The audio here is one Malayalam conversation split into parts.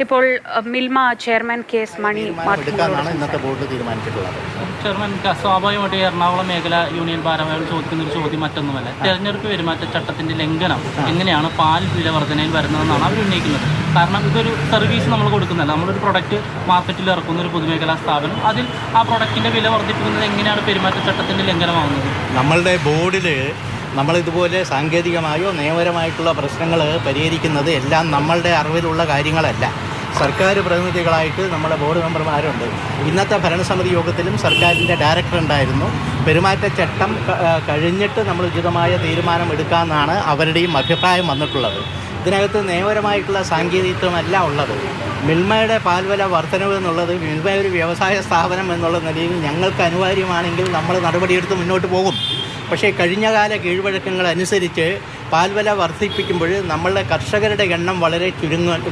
ഇപ്പോൾ മിൽമ ചെയർമാൻ കേസ് മണി ഇന്നത്തെ ബോർഡ് തീരുമാനിച്ചിട്ടുള്ളത്. ചെയർമാൻ, സ്വാഭാവികമായിട്ട് എറണാകുളം മേഖല യൂണിയൻ ഭാരവാഹികൾ ചോദിക്കുന്ന ഒരു ചോദ്യം മറ്റൊന്നുമല്ല. തെരഞ്ഞെടുപ്പ് പെരുമാറ്റച്ചട്ടത്തിന്റെ ലംഘനം എങ്ങനെയാണ് പാൽ വില വർധനയിൽ വരുന്നതെന്നാണ് അവർ ഉന്നയിക്കുന്നത്. കാരണം ഇതൊരു സർവീസ് നമ്മൾ കൊടുക്കുന്നില്ല, നമ്മളൊരു പ്രൊഡക്റ്റ് മാർക്കറ്റിൽ ഇറക്കുന്ന ഒരു പൊതുമേഖലാ സ്ഥാപനം, അതിൽ ആ പ്രൊഡക്റ്റിന്റെ വില വർദ്ധിപ്പിക്കുന്നത് എങ്ങനെയാണ് പെരുമാറ്റച്ചട്ടത്തിന്റെ ലംഘനമാകുന്നത്? നമ്മളുടെ ബോർഡിൽ നമ്മളിതുപോലെ സാങ്കേതികമായോ നിയമപരമായിട്ടുള്ള പ്രശ്നങ്ങൾ പരിഹരിക്കുന്നത് എല്ലാം നമ്മളുടെ അറിവിലുള്ള കാര്യങ്ങളല്ല. സർക്കാർ പ്രതിനിധികളായിട്ട് നമ്മുടെ ബോർഡ് മെമ്പർമാരുണ്ട്. ഇന്നത്തെ ഭരണസമിതി യോഗത്തിലും സർക്കാരിൻ്റെ ഡയറക്ടർ ഉണ്ടായിരുന്നു. പെരുമാറ്റച്ചട്ടം കഴിഞ്ഞിട്ട് നമ്മൾ ഉചിതമായ തീരുമാനം എടുക്കാമെന്നാണ് അവരുടെയും അഭിപ്രായം വന്നിട്ടുള്ളത്. ഇതിനകത്ത് നിയമപരമായിട്ടുള്ള സാങ്കേതികത്വമല്ല ഉള്ളത്. മിൽമയുടെ പാൽവില വർധനവ് എന്നുള്ളത് മിൽമ ഒരു വ്യവസായ സ്ഥാപനം എന്നുള്ള നിലയിൽ ഞങ്ങൾക്ക് അനിവാര്യമാണെങ്കിൽ നമ്മൾ നടപടിയെടുത്ത് മുന്നോട്ട് പോകും. പക്ഷേ കഴിഞ്ഞകാല കീഴ്വഴക്കങ്ങൾ അനുസരിച്ച് പാൽവില വർദ്ധിപ്പിക്കുമ്പോൾ നമ്മളുടെ കർഷകരുടെ എണ്ണം വളരെ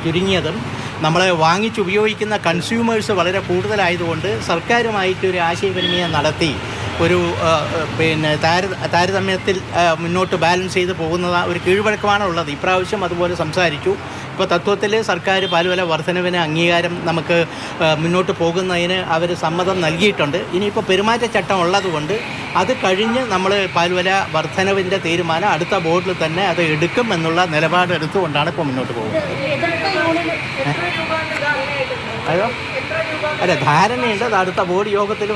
ചുരുങ്ങിയതും നമ്മളെ വാങ്ങിച്ചുപയോഗിക്കുന്ന കൺസ്യൂമേഴ്സ് വളരെ കൂടുതലായതുകൊണ്ട് സർക്കാരുമായിട്ടൊരു ആശയവിനിമയം നടത്തി ഒരു താരതമ്യത്തിൽ മുന്നോട്ട് ബാലൻസ് ചെയ്ത് പോകുന്ന ഒരു കീഴ്വഴക്കമാണ് ഉള്ളത്. ഇപ്രാവശ്യം അതുപോലെ സംസാരിച്ചു. ഇപ്പോൾ തത്വത്തിൽ സർക്കാർ പാൽവില വർധനവിന് അംഗീകാരം നമുക്ക് മുന്നോട്ട് പോകുന്നതിന് അവർ സമ്മതം നൽകിയിട്ടുണ്ട്. ഇനിയിപ്പോൾ പെരുമാറ്റച്ചട്ടം ഉള്ളതുകൊണ്ട് അത് കഴിഞ്ഞ് നമ്മൾ പാൽവില വർധനവിൻ്റെ തീരുമാനം അടുത്ത ബോർഡിൽ തന്നെ അത് എടുക്കും എന്നുള്ള നിലപാട് എടുത്തുകൊണ്ടാണ് ഇപ്പോൾ മുന്നോട്ട് പോകുന്നത്. അയ്യോ അല്ല, ധാരണയുണ്ട്. അത് അടുത്ത ബോർഡ് യോഗത്തിൽ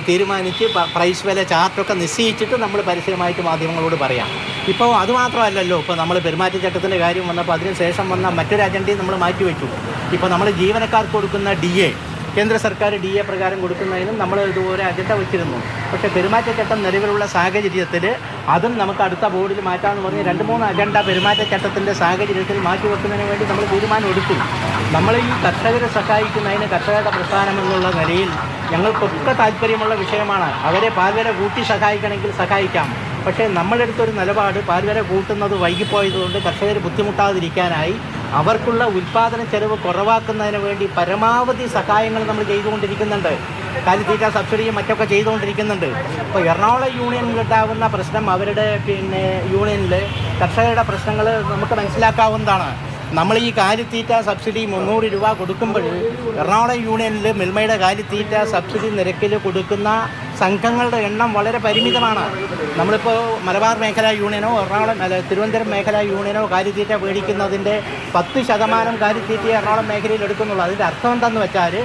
തീരുമാനിച്ച് പ്രൈസ് വില ചാർട്ടൊക്കെ നിശ്ചയിച്ചിട്ട് നമ്മൾ പരസ്യമായിട്ട് മാധ്യമങ്ങളോട് പറയാം. ഇപ്പോൾ അതുമാത്രമല്ലല്ലോ, ഇപ്പോൾ നമ്മൾ പെരുമാറ്റച്ചട്ടത്തിൻ്റെ കാര്യം വന്നപ്പോൾ അതിന് ശേഷം വന്ന മറ്റൊരു അജണ്ടയും നമ്മൾ മാറ്റിവെച്ചു. ഇപ്പോൾ നമ്മൾ ജീവനക്കാർക്ക് കൊടുക്കുന്ന DA, കേന്ദ്ര സർക്കാർ DA പ്രകാരം കൊടുക്കുന്നതിനും നമ്മൾ ഇതുപോലെ അജണ്ട വെച്ചിരുന്നു. പക്ഷേ പെരുമാറ്റച്ചട്ടം നിലവിലുള്ള സാഹചര്യത്തിൽ അതും നമുക്ക് അടുത്ത ബോർഡിൽ മാറ്റാമെന്ന് പറഞ്ഞ് 2-3 അജണ്ട പെരുമാറ്റച്ചട്ടത്തിൻ്റെ സാഹചര്യത്തിൽ മാറ്റിവെക്കുന്നതിന് വേണ്ടി നമ്മൾ തീരുമാനം എടുത്തു. നമ്മൾ ഈ കർഷകരെ സഹായിക്കുന്നതിന് കർഷകരുടെ പ്രസ്ഥാനം എന്നുള്ള നിലയിൽ ഞങ്ങൾക്കൊക്കെ താല്പര്യമുള്ള വിഷയമാണ്. അവരെ പാൽവില കൂട്ടി സഹായിക്കണമെങ്കിൽ സഹായിക്കാം. പക്ഷേ നമ്മളെടുത്തൊരു നിലപാട് പാൽവില കൂട്ടുന്നത് വൈകിപ്പോയതുകൊണ്ട് കർഷകർ ബുദ്ധിമുട്ടാതിരിക്കാനായി അവർക്കുള്ള ഉൽപ്പാദന ചെലവ് കുറവാക്കുന്നതിന് വേണ്ടി പരമാവധി സഹായങ്ങൾ നമ്മൾ ചെയ്തുകൊണ്ടിരിക്കുന്നുണ്ട്. കാലിത്തീറ്റ സബ്സിഡിയും മറ്റൊക്കെ ചെയ്തുകൊണ്ടിരിക്കുന്നുണ്ട്. ഇപ്പോൾ എറണാകുളം യൂണിയനിലുണ്ടാകുന്ന പ്രശ്നം അവരുടെ യൂണിയനിൽ കർഷകരുടെ പ്രശ്നങ്ങൾ നമുക്ക് മനസ്സിലാക്കാവുന്നതാണ്. നമ്മൾ ഈ കാലിത്തീറ്റ സബ്സിഡി 300 രൂപ കൊടുക്കുമ്പോൾ എറണാകുളം യൂണിയനിൽ മിൽമയുടെ കാലിത്തീറ്റ സബ്സിഡി നിരക്കിൽ കൊടുക്കുന്ന സംഘങ്ങളുടെ എണ്ണം വളരെ പരിമിതമാണ്. നമ്മളിപ്പോൾ മലബാർ മേഖലാ യൂണിയനോ തിരുവനന്തപുരം മേഖലാ യൂണിയനോ കാലിത്തീറ്റ മേടിക്കുന്നതിൻ്റെ 10% കാലിത്തീറ്റ എറണാകുളം മേഖലയിൽ എടുക്കുന്നുള്ളൂ. അതിൻ്റെ അർത്ഥം എന്താണെന്ന് വെച്ചാൽ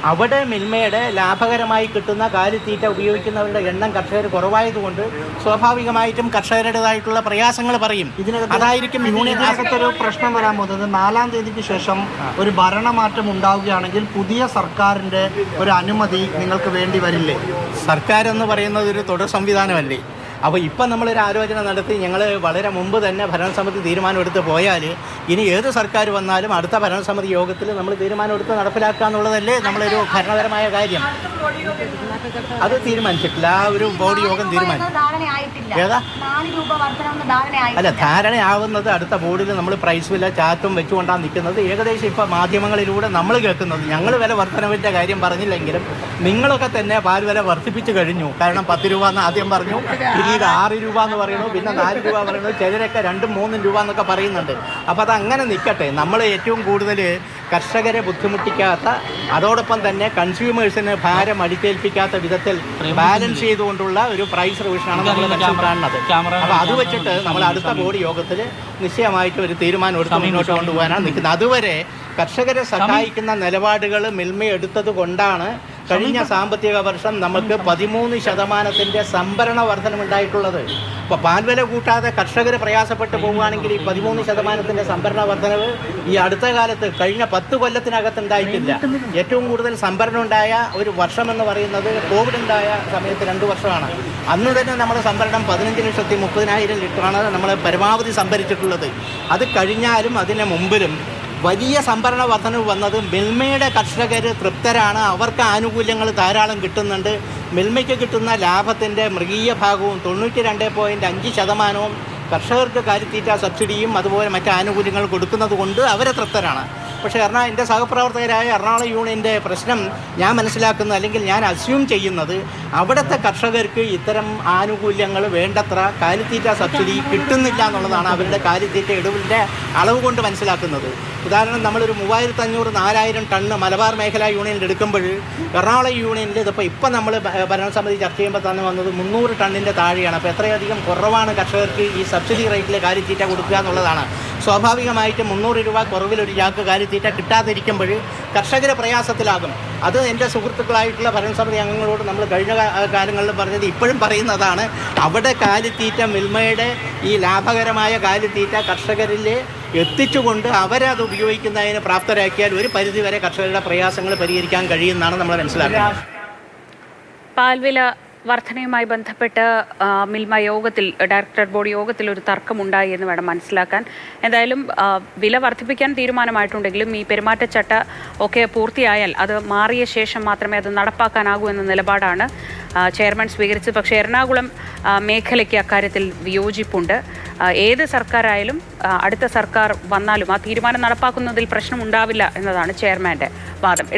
അവിടെ മിൽമയുടെ ലാഭകരമായി കിട്ടുന്ന കാലിത്തീറ്റ ഉപയോഗിക്കുന്നവരുടെ എണ്ണം കർഷകർ കുറവായതുകൊണ്ട് സ്വാഭാവികമായിട്ടും കർഷകരുടേതായിട്ടുള്ള പ്രയാസങ്ങൾ പറയും. അതായിരിക്കും യൂണിയനകത്തൊരു പ്രശ്നം വരാൻ പോകുന്നത്. 4-ാം തീയതിക്ക് ശേഷം ഒരു ഭരണമാറ്റം ഉണ്ടാവുകയാണെങ്കിൽ പുതിയ സർക്കാരിൻ്റെ ഒരു അനുമതി നിങ്ങൾക്ക് വേണ്ടി വരില്ലേ? സർക്കാരെന്ന് പറയുന്നത് ഒരു തുടർ സംവിധാനമല്ലേ? അപ്പോൾ ഇപ്പം നമ്മളൊരു ആലോചന നടത്തി ഞങ്ങൾ വളരെ മുമ്പ് തന്നെ ഭരണസമിതി തീരുമാനമെടുത്ത് പോയാൽ ഇനി ഏത് സർക്കാർ വന്നാലും അടുത്ത ഭരണസമിതി യോഗത്തിൽ നമ്മൾ തീരുമാനമെടുത്ത് നടപ്പിലാക്കുക എന്നുള്ളതല്ലേ നമ്മളൊരു ഭരണപരമായ കാര്യം. അത് തീരുമാനിച്ചിട്ടില്ല. ആ ഒരു ബോർഡ് യോഗം തീരുമാനിച്ചു. ഏതാ അല്ല, ധാരണയാവുന്നത് അടുത്ത ബോർഡിൽ നമ്മൾ പ്രൈസ് വില ചാർട്ടും വെച്ചുകൊണ്ടാണ് നിൽക്കുന്നത്. ഏകദേശം ഇപ്പോൾ മാധ്യമങ്ങളിലൂടെ നമ്മൾ കേൾക്കുന്നത് ഞങ്ങൾ വില വർധനവിൻ്റെ കാര്യം പറഞ്ഞില്ലെങ്കിലും നിങ്ങളൊക്കെ തന്നെ പാൽ വില വർദ്ധിപ്പിച്ച് കഴിഞ്ഞു. കാരണം 10 രൂപ എന്ന് ആദ്യം പറഞ്ഞു, പിന്നീട് 6 രൂപ എന്ന് പറയുന്നു, പിന്നെ 4 രൂപ പറയുന്നു, ചിലരൊക്കെ 2-3 രൂപ എന്നൊക്കെ പറയുന്നുണ്ട്. അപ്പോൾ അതങ്ങനെ നിൽക്കട്ടെ. നമ്മൾ ഏറ്റവും കൂടുതൽ കർഷകരെ ബുദ്ധിമുട്ടിക്കാത്ത, അതോടൊപ്പം തന്നെ കൺസ്യൂമേഴ്സിന് ഭാരം അടിച്ചേൽപ്പിക്കാത്ത വിധത്തിൽ ബാലൻസ് ചെയ്തുകൊണ്ടുള്ള ഒരു പ്രൈസ് റിവിഷനാണ് നമ്മൾ കാണുന്നത്. അപ്പോൾ അത് വെച്ചിട്ട് നമ്മൾ അടുത്ത ബോർഡ് യോഗത്തിൽ നിശ്ചയമായിട്ട് ഒരു തീരുമാനം എടുത്ത് മുന്നോട്ട് കൊണ്ടുപോകാനാണ് നിൽക്കുന്നത്. അതുവരെ കർഷകരെ സഹായിക്കുന്ന നിലപാടുകൾ മിൽമ എടുത്തത് കൊണ്ടാണ് കഴിഞ്ഞ സാമ്പത്തിക വർഷം നമുക്ക് 13% സംഭരണ വർധനമുണ്ടായിട്ടുള്ളത്. അപ്പോൾ പാൽവില കൂട്ടാതെ കർഷകർ പ്രയാസപ്പെട്ട് പോവുകയാണെങ്കിൽ ഈ 13% സംഭരണ വർധനവ് ഈ അടുത്ത കാലത്ത് കഴിഞ്ഞ 10 കൊല്ലത്തിനകത്ത് ഉണ്ടായിട്ടില്ല. ഏറ്റവും കൂടുതൽ സംഭരണം ഉണ്ടായ ഒരു വർഷമെന്ന് പറയുന്നത് കോവിഡ് ഉണ്ടായ സമയത്ത് 2 വർഷമാണ്. അന്ന് തന്നെ നമ്മുടെ സംഭരണം 15,30,000 ലിറ്ററാണ് നമ്മൾ പരമാവധി സംഭരിച്ചിട്ടുള്ളത്. അത് കഴിഞ്ഞാലും അതിന് മുമ്പിലും വലിയ സംഭരണ വർധനവ് വന്നത് മിൽമയുടെ കർഷകർ തൃപ്തരാണ്. അവർക്ക് ആനുകൂല്യങ്ങൾ ധാരാളം കിട്ടുന്നുണ്ട്. മിൽമയ്ക്ക് കിട്ടുന്ന ലാഭത്തിൻ്റെ മൃഗീയ ഭാഗവും 92.5% കർഷകർക്ക് കാലിത്തീറ്റ സബ്സിഡിയും അതുപോലെ മറ്റ് ആനുകൂല്യങ്ങൾ കൊടുക്കുന്നത് കൊണ്ട് അവരെ തൃപ്തരാണ്. പക്ഷേ എൻ്റെ സഹപ്രവർത്തകരായ എറണാകുളം യൂണിയൻ്റെ പ്രശ്നം ഞാൻ മനസ്സിലാക്കുന്നത്, അല്ലെങ്കിൽ ഞാൻ അസ്യൂം ചെയ്യുന്നത്, അവിടുത്തെ കർഷകർക്ക് ഇത്തരം ആനുകൂല്യങ്ങൾ വേണ്ടത്ര കാലിത്തീറ്റ സബ്സിഡി കിട്ടുന്നില്ല എന്നുള്ളതാണ് അവരുടെ കാലിത്തീറ്റ ഇടവിൻ്റെ അളവ് കൊണ്ട് മനസ്സിലാക്കുന്നത്. ഉദാഹരണം നമ്മളൊരു 3500-4000 ടണ്ണ് മലബാർ മേഖലാ യൂണിയനിൽ എടുക്കുമ്പോൾ എറണാകുളം യൂണിയനിൽ ഇപ്പം നമ്മൾ ഭരണസമിതി ചർച്ച ചെയ്യുമ്പോൾ തന്നെ വന്നത് 300 ടണ്ണിൻ്റെ താഴെയാണ്. അപ്പോൾ എത്രയധികം കുറവാണ് കർഷകർക്ക് ഈ സബ്സിഡി റേറ്റിൽ കാലിത്തീറ്റ കൊടുക്കുക എന്നുള്ളതാണ്. സ്വാഭാവികമായിട്ടും 300 രൂപ കുറവിൽ ഒരു ചാക്ക് കാലിത്തീറ്റ കിട്ടാതിരിക്കുമ്പോൾ കർഷകർ പ്രയാസത്തിലാകും. അത് എൻ്റെ സുഹൃത്തുക്കളായിട്ടുള്ള ഭരണസമിതി അംഗങ്ങളോട് നമ്മൾ കഴിഞ്ഞ കാലങ്ങളിൽ പറഞ്ഞത് ഇപ്പോഴും പറയുന്നതാണ്. അവിടെ കാലിത്തീറ്റ മിൽമയുടെ ഈ ലാഭകരമായ കാലിത്തീറ്റ കർഷകരിൽ എത്തിച്ചുകൊണ്ട് അവരത് ഉപയോഗിക്കുന്നതിന് പ്രാപ്തരാക്കിയാൽ ഒരു പരിധിവരെ കർഷകരുടെ പ്രയാസങ്ങൾ പരിഹരിക്കാൻ കഴിയുമെന്നാണ് നമ്മൾ മനസ്സിലാക്കുന്നത്. പാൽവില വർധനയുമായി ബന്ധപ്പെട്ട് മിൽമ യോഗത്തിൽ, ഡയറക്ടർ ബോർഡ് യോഗത്തിൽ ഒരു തർക്കമുണ്ടായി എന്ന് വേണം മനസ്സിലാക്കാൻ. എന്തായാലും വില വർദ്ധിപ്പിക്കാൻ തീരുമാനമായിട്ടുണ്ടെങ്കിലും ഈ പെരുമാറ്റച്ചട്ട ഒക്കെ പൂർത്തിയായാൽ അത് മാറിയ ശേഷം മാത്രമേ അത് നടപ്പാക്കാനാകൂ എന്ന നിലപാടാണ് ചെയർമാൻ സ്വീകരിച്ചത്. പക്ഷേ എറണാകുളം മേഖലയ്ക്ക് അക്കാര്യത്തിൽ വിയോജിപ്പുണ്ട്. ഏത് സർക്കാരായാലും അടുത്ത സർക്കാർ വന്നാലും ആ തീരുമാനം നടപ്പാക്കുന്നതിൽ പ്രശ്നമുണ്ടാവില്ല എന്നതാണ് ചെയർമാൻ്റെ വാദം.